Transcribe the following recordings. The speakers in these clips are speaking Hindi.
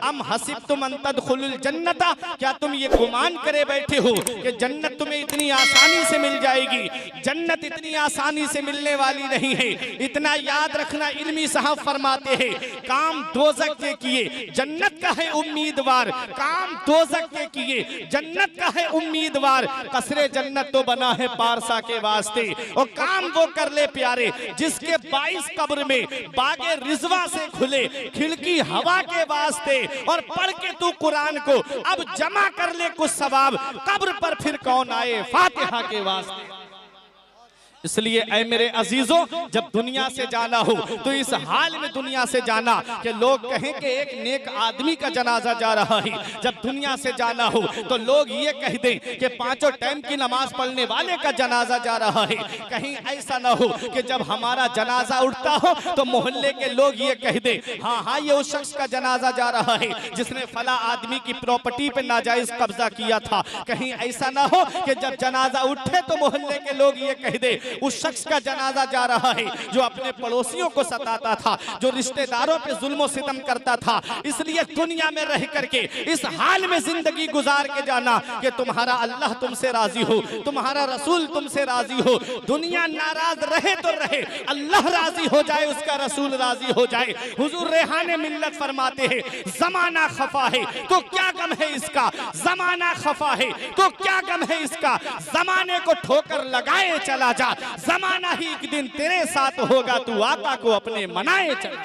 अम हसिबतुम अन तदखुलुल जन्नता, क्या तुम ये गुमान करे बैठे हो कि जन्नत तुम्हें इतनी आसानी से मिल जाएगी? जन्नत इतनी आसानी से मिलने वाली नहीं है। इतना याद रखना, इल्मी साहब फरमाते हैं, काम दोज़ख के किए जन्नत का है उम्मीदवार, काम दोज़ख के किए जन्नत का है उम्मीदवार। कसरे जन्नत तो बना है पारसा के वास्ते, और काम वो कर ले प्यारे जिसके 22 कब्र में बागे रिजवा से खुले खिड़की हवा के वास्ते। और पढ़ के तू कुरान को अब जमा कर ले कुछ सवाब, कब्र पर फिर कौन आए फातिहा के वास्ते। इसलिए ऐ मेरे अजीजों, जब दुनिया से जाना हो तो इस हाल में दुनिया से जाना कि लोग कहें कि एक नेक आदमी का जनाजा जा रहा है। जब दुनिया से जाना हो तो लोग ये कह दें कि 5 टाइम की नमाज पढ़ने वाले का जनाजा जा रहा है। कहीं ऐसा ना हो कि जब हमारा जनाजा उठता हो तो मोहल्ले के लोग ये कह दें, हाँ हाँ ये उस शख्स का जनाजा जा रहा है जिसने फला आदमी की प्रॉपर्टी पे नाजायज कब्जा किया था। कहीं ऐसा ना हो कि जब जनाजा उठे तो मोहल्ले के लोग ये कह दे उस शख्स का जनाजा जा रहा है जो अपने पड़ोसियों को सताता था, जो रिश्तेदारों पे जुल्म सितम करता था। इसलिए दुनिया में रह करके इस हाल में जिंदगी गुजार के जाना कि तुम्हारा अल्लाह तुमसे राजी हो, तुम्हारा रसूल तुमसे राजी हो। दुनिया नाराज रहे तो रहे, अल्लाह राजी हो जाए, उसका रसूल राजी हो जाए। हुजूर रेहाने मिल्लत फरमाते हैं, जमाना खफा है तो क्या गम है इसका, जमाना खफा है तो क्या गम है इसका। जमाने को ठोकर लगाए चला जा, जमाना ही एक दिन तेरे साथ होगा, तू आका को अपने मनाए चला।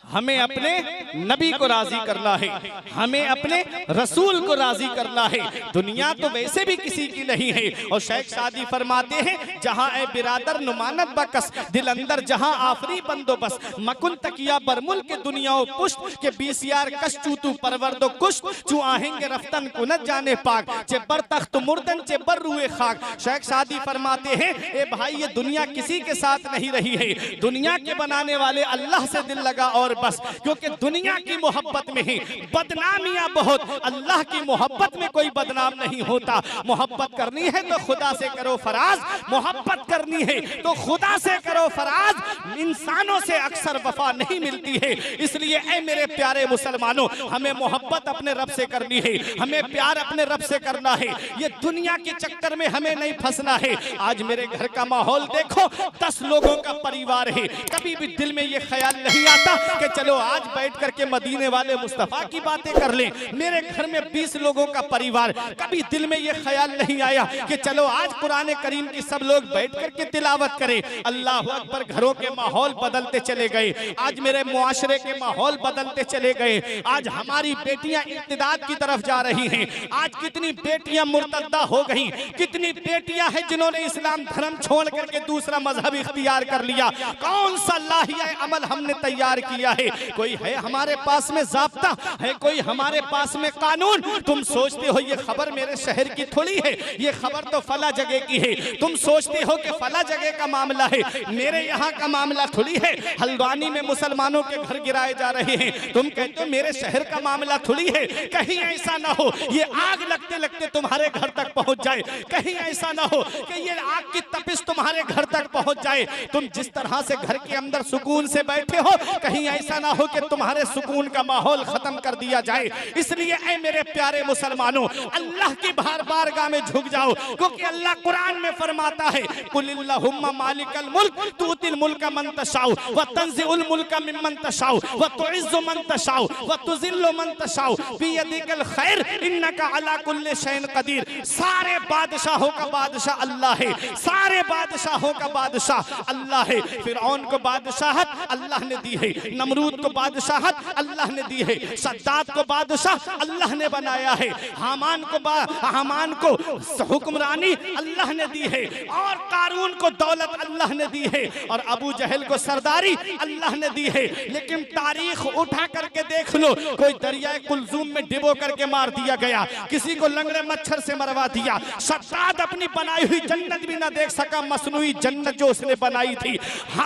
हमें अपने नबी को राजी करना है, हमें अपने रसूल को राजी करना है। दुनिया तो वैसे भी किसी की नहीं है। और शेख सादी फरमाते हैं, जहां ए बिरादर नुमानत बकस दिल अंदर जहां आफरी बंदोबस मकुन तकिया बरमुल के दुनिया पुष्ट के 20 यार कश चूतू परवरदो कुश्त चू आहेंगे रफ्तन कुनत जाने पाक चे बर तख्त मुर्दन चे बर रुए खाक। शेख सादी फरमाते हैं, ए भाई ये दुनिया किसी के साथ नहीं रही है, दुनिया के बनाने वाले अल्लाह से दिल लगा और बस। क्योंकि दुनिया की मोहब्बत में ही बदनामियां बहुत, अल्लाह की मोहब्बत में कोई बदनाम नहीं होता। मोहब्बत करनी है तो खुदा से करो फराज, मोहब्बत करनी है तो खुदा से करो फराज। इंसानों से अक्सर वफा नहीं मिलती है। इसलिए ऐ मेरे प्यारे मुसलमानों, हमें मोहब्बत अपने रब से करनी है, हमें प्यार अपने रब से करना है। ये दुनिया के चक्कर में हमें नहीं फंसना है। आज मेरे घर का माहौल देखो, 10 लोगों का परिवार है। कभी भी दिल में ये ख्याल नहीं आता कि चलो आज बैठ करके मदीने वाले मुस्तफा की बातें कर लें। मेरे घर में 20 लोगों का परिवार, कभी दिल में ये ख्याल नहीं आया कि चलो आज कुरान करीम की सब लोग बैठ करके तिलावत करें। अल्लाह अकबर, घरों के माहौल बदलते चले गए, आज मेरे मुआशरे के माहौल बदलते चले गए। आज हमारी बेटियां इर्तिदाद की तरफ जा रही हैं। आज कितनी बेटियां मुर्तद्दा हो गई, कितनी बेटियां हैं जिन्होंने इस्लाम धर्म छोड़ करके दूसरा मजहब इख्तियार कर लिया। कौन सा लाहिया अमल हमने तैयार किया है? कोई है हमारे पास में ज़ाब्ता है, कोई हमारे पास में कानून? तुम सोचते हो ये खबर मेरे शहर की थोड़ी है, ये खबर तो फला जगह की है। तुम सोचते हो कि फला जगह का मामला है, मेरे यहाँ का मामला थोड़ी है। हल्द्वानी में मुसलमानों के घर गिराए जा रहे हैं, तुम कहते हो मेरे शहर का मामला थोड़ी है। कहीं ऐसा ना हो ये आग लगते लगते तुम्हारे घर तक पहुंच जाए, कहीं ऐसा ना हो कि ये आग की तपिश तुम्हारे घर तक पहुंच जाए। तुम जिस तरह से घर के अंदर सुकून से बैठे हो, कहीं ऐसा ना हो कि तुम्हारे सुकून का माहौल खत्म कर दिया जाए। इसलिए ऐ मेरे प्यारे मुसलमानों, अल्लाह की बारगाह में झुक जाओ, क्योंकि अल्लाह कुरान में फरमाता है, कुलिल्लाहुम्मा मालिकल मुल्क तुतिल मुल्का मन तशाउ व तंजिउल मुल्का मिम्मन तशाउ व तुइज्जु मन तशाउ व तुजिल्लु मन तशाउ बियदिकल खैर इन्नका अला कुल्लि शैइन कदीर। सारे बादशाहों का बादशाह अल्लाह है, सारे बादशाहों का बादशाह अल्लाह है। फिरौन को बादशाहत अल्लाह ने दी है, नमरूद को बादशाहत अल्लाह ने दी है, सद्दात को बादशाह अल्लाह ने बनाया है, हामान को हुक्मरानी अल्लाह ने दी है, और कारून को दौलत अल्लाह ने दी है, और अबू जहल को सरदारी अल्लाह ने दी है। लेकिन तारीख उठा करके देख लो, कोई दरियाए कुलजूम में डिबो करके मार दिया गया, किसी को लंगड़े मच्छर से मरवा दिया। सद्दात अपनी बनाई हुई जन्नत भी ना देख सका, मसनूई जन्नत जो उसने बनाई थी।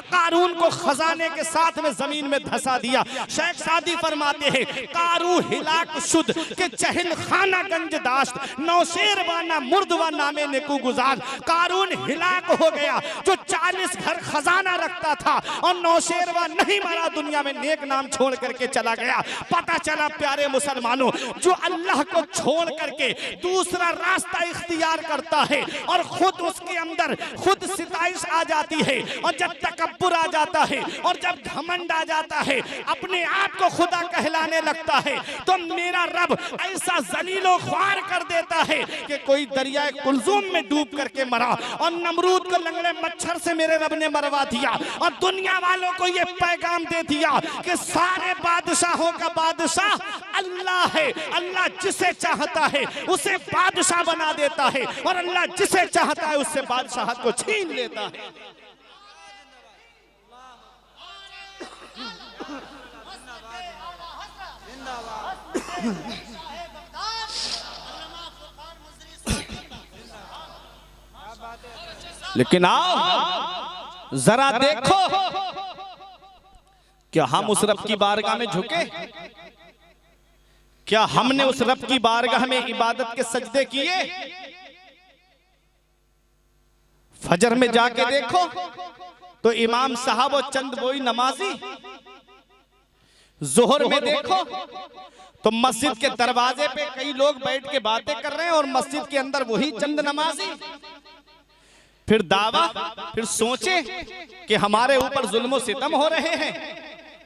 कारून को खजाने के साथ में जमीन में फंसा दिया। शेख सादी फरमाते हैं कारू हिलाक शुद्ध के चहल खाना गंज दाश्त नौशेरवाना मुर्दवा नामे नेकू गुजार। कारून हिलाक हो गया जो 40 घर खजाना रखता था और नौशेरवा नहीं मरा, दुनिया में नेक नाम छोड़ करके चला गया। पता चला प्यारे मुसलमानों, जो अल्लाह को छोड़ करके दूसरा रास्ता इख्तियार करता है और खुद उसके अंदर खुद सिताइश आ जाती है और जब तकब्बुर आ जाता है और जब घमंड आ जाता है, अपने आप को खुदा कहलाने लगता है, तो मेरा रब ऐसा जलीलो ख्वार कर देता है कि कोई दरियाए कुलजुम में डूब करके मरा और नमरूद को लंगड़े मच्छर से मेरे रब ने मरवा दिया और दुनिया वालों को यह पैगाम दे दिया कि सारे बादशाहों का बादशाह अल्लाह है। अल्लाह जिसे चाहता है उसे बादशाह बना देता है और अल्लाह जिसे चाहता है उससे बादशाहत को छीन लेता है। लेकिन आओ जरा देखो, क्या हम उस रब की बारगाह में झुके? क्या हमने उस रब की बारगाह में इबादत के सजदे किए? फजर में जाके देखो तो इमाम साहब और चंद बोई नमाजी, जोहर में देखो तो मस्जिद के दरवाजे पे कई लोग बैठ के बातें कर रहे हैं और मस्जिद के अंदर वही चंद नमाजी। फिर दावा, फिर सोचे कि हमारे ऊपर जुल्म सितम हो रहे हैं,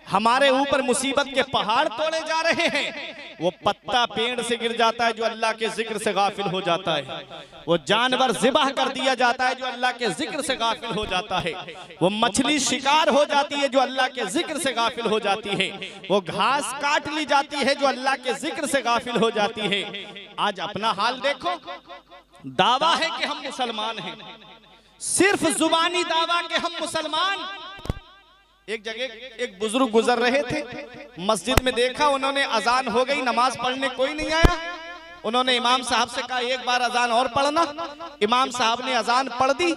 हमारे ऊपर मुसीबत के पहाड़ तोड़े जा रहे हैं। वो पत्ता पेड़ से गिर जाता है जो अल्लाह के जिक्र से गाफिल हो जाता है, वो जानवर ज़िबाह कर दिया जाता है जो अल्लाह के जिक्र से गाफिल हो जाता है, वो मछली शिकार हो जाती है जो अल्लाह के जिक्र से गाफिल हो जाती है, वो घास काट ली जाती है जो अल्लाह के जिक्र से गाफिल हो जाती है। आज अपना हाल देखो, दावा है कि हम मुसलमान हैं, सिर्फ जुबानी दावा के हम मुसलमान। एक जगह एक बुजुर्ग गुजर रहे थे, मस्जिद में देखा, उन्होंने अजान हो गई, नमाज पढ़ने कोई नहीं आया। उन्होंने इमाम साहब से कहा एक बार अजान और पढ़ना। इमाम साहब ने अजान पढ़ दी।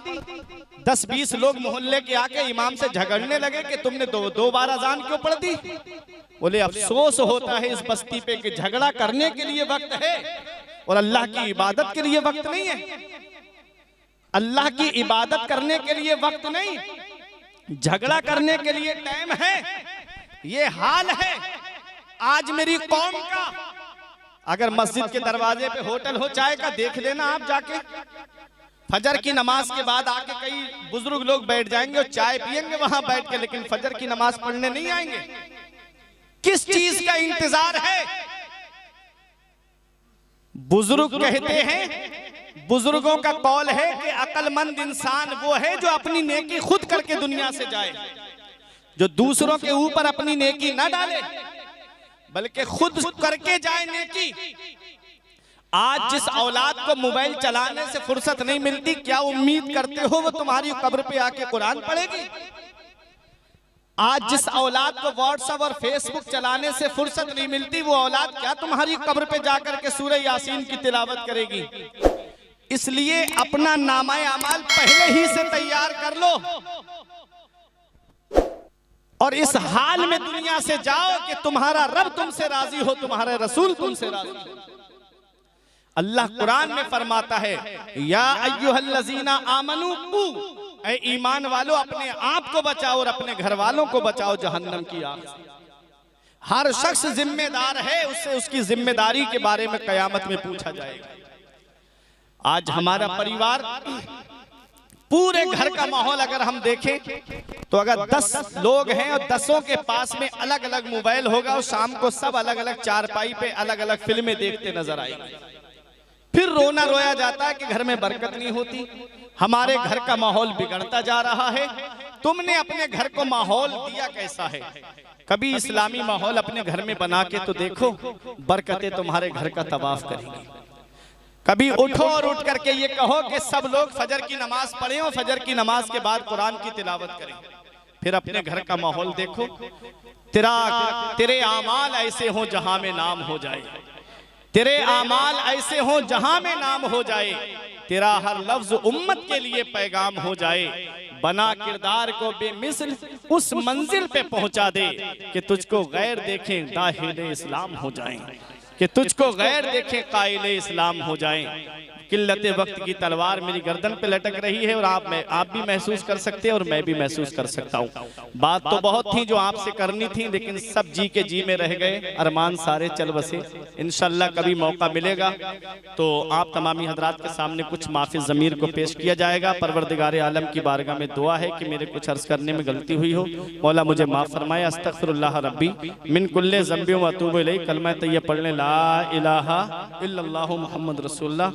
10-20 लोग मोहल्ले के आके इमाम से झगड़ने लगे कि तुमने दो बार अजान क्यों पढ़ दी। बोले अफसोस होता है इस बस्ती पे कि झगड़ा करने के लिए वक्त है और अल्लाह की इबादत के लिए वक्त नहीं है। अल्लाह की इबादत करने के लिए वक्त नहीं, झगड़ा करने के लिए टाइम है। ये हाल है आज मेरी कौम का। अगर मस्जिद के दरवाजे पे होटल हो चाय का, देख लेना आप जाके। फजर की नमाज के बाद आके कई बुजुर्ग लोग बैठ जाएंगे और चाय पिएंगे वहां बैठ के, लेकिन फजर की नमाज पढ़ने नहीं आएंगे। किस चीज का इंतजार है? बुजुर्ग कहते हैं, बुजुर्गों का कौल है कि अक्लमंद इंसान वो है जो अपनी नेकी खुद करके दुनिया से जाए, जो दूसरों के ऊपर अपनी नेकी ना डाले बल्कि खुद करके जाए नेकी। आज जिस औलाद को मोबाइल चलाने से फुर्सत नहीं मिलती, क्या उम्मीद करते हो वो तुम्हारी कब्र पे आके कुरान पढ़ेगी? आज जिस औलाद को व्हाट्सएप और फेसबुक चलाने से फुर्सत नहीं मिलती, वो औलाद क्या तुम्हारी कब्र पे जाकर के सूरह यासीन की तिलावत करेगी? इसलिए अपना नामाए अमाल पहले ही से तैयार कर लो और इस हाल में दुनिया से जाओ कि तुम्हारा रब तुमसे राजी हो, तुम्हारे रसूल तुमसे राजी हो। अल्लाह कुरान में फरमाता है या अय्युहल्लज़ीना आमनू कू, ऐ ईमान वालो अपने आप को बचाओ और अपने घर वालों को बचाओ जहन्नम की आग से। हर शख्स जिम्मेदार है, उससे उसकी जिम्मेदारी के बारे में कयामत में पूछा जाएगा। आज हमारा परिवार, पूरे घर का माहौल अगर हम देखें तो अगर 10 लोग हैं और 10 के पास में अलग अलग मोबाइल होगा और शाम को सब अलग अलग चारपाई पे अलग अलग फिल्में देखते नजर आएंगे, फिर रोना रोया जाता है कि घर में बरकत नहीं होती, हमारे घर का माहौल बिगड़ता जा रहा है। तुमने अपने घर को माहौल दिया कैसा है? कभी इस्लामी माहौल अपने घर में बना के तो देखो, बरकतें तुम्हारे घर का तवाफ करेंगी। कभी उठो और उठ करके ये कहो कि सब लोग फजर की नमाज पढ़ें और फजर की नमाज के बाद कुरान की तिलावत करें। फिर अपने घर का माहौल देखो, तेरे आमाल ऐसे हो जहां में नाम हो जाए, तेरे आमाल ऐसे हो जहां में नाम हो जाए, तेरा हर लफ्ज उम्मत के लिए पैगाम हो जाए। बना किरदार को बेमिसल उस मंजिल पे पहुंचा दे कि तुझको गैर देखें दाहिले इस्लाम हो जाएं, कि तुझको गैर देखें कायले इस्लाम हो जाएं। किल्लते वक्त की तलवार मेरी गर्दन पे लटक रही है और आप भी महसूस कर सकते हैं और मैं भी महसूस कर सकता हूँ। बात तो बहुत थी जो आपसे करनी थी, लेकिन सब जी के जी में रह गए, अरमान सारे चल बसे। इंशाल्लाह कभी मौका मिलेगा तो आप तमामी हजरात के सामने कुछ माफी ज़मीर को पेश किया जाएगा। परवरदिगार आलम की बारगाह में दुआ है कि मेरे कुछ अर्ज करने में गलती हुई हो, मौला मुझे माफ़ फरमाए। अस्तगफिरुल्लाह रब्बी मिन कुल्ले ज़ंबि व अतूबु इलैह। कलमा तैयब पढ़ने ला इलाहा इल्लल्लाहु मुहम्मद रसूलुल्लाह।